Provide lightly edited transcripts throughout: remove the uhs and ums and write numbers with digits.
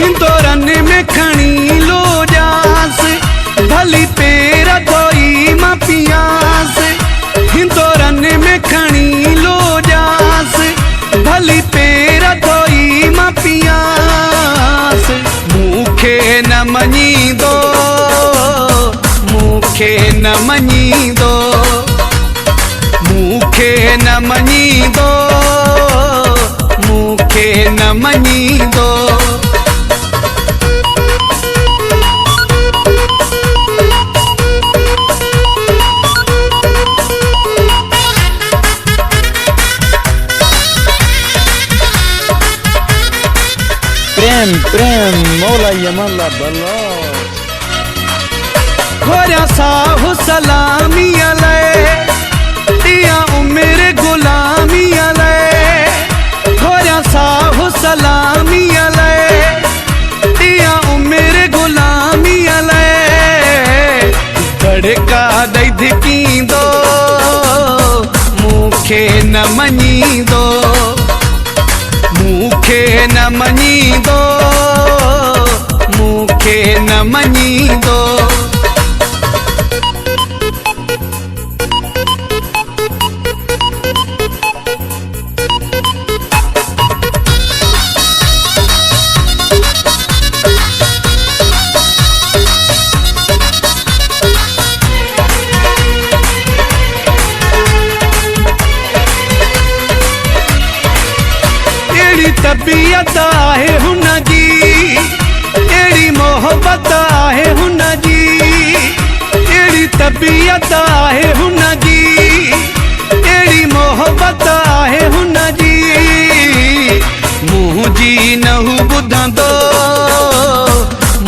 हिंदोरन में खणी लो जास भली पेरा धोई मां पियास। हिंदोरन में खणी लो जास भली पेरा धोई मां पियास। मूंखे न मञींदो मूंखे न मञींदो मूंखे न मञींदो मूंखे न मञींदो। प्रेम प्रेम मौला यमला बलोच। खोरिया साहु सलामी अलय दिया उम्र गुलामी अलय। खोरिया साहु सलामी अलय दिया उम्र गुलामी अलय। धड़का दई धिकींदो मूंखे न मञींदो मूंखे न मञींदो मूंखे न मञींदो। तबीयत आहे हुन जी एड़ी मोहब्बत आहे हुन जी। एड़ी तबीयत आहे हुन जी एड़ी मोहब्बत आहे हुन जी। मुंहिंजी न हू ॿुधंदो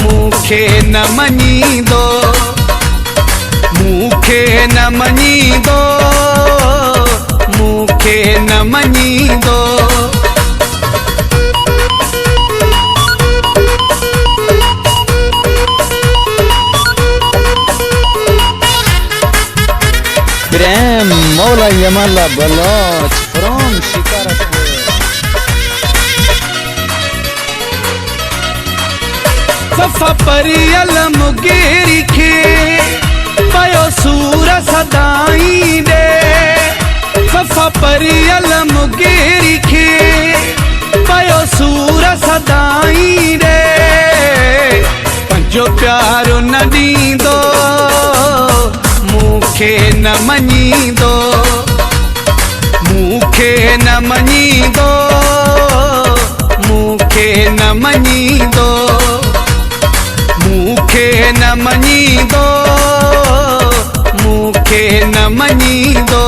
मूंखे न मञींदो मूंखे न मञींदो मूंखे न मञींदो। प्रेम मौला यमला बलोच फ्रॉम शिकारपुर। सफ़ा परियल मुगेरी खे पयो सूर सदाई दे। सफ़ा परियल मुगेरी खे पयो सूर सदाई दे। पंजो प्यारो न ॾींदो मूंखे न मञींदो मूंखे न मञींदो मूंखे न मञींदो मूंखे न मञींदो मूंखे न मञींदो।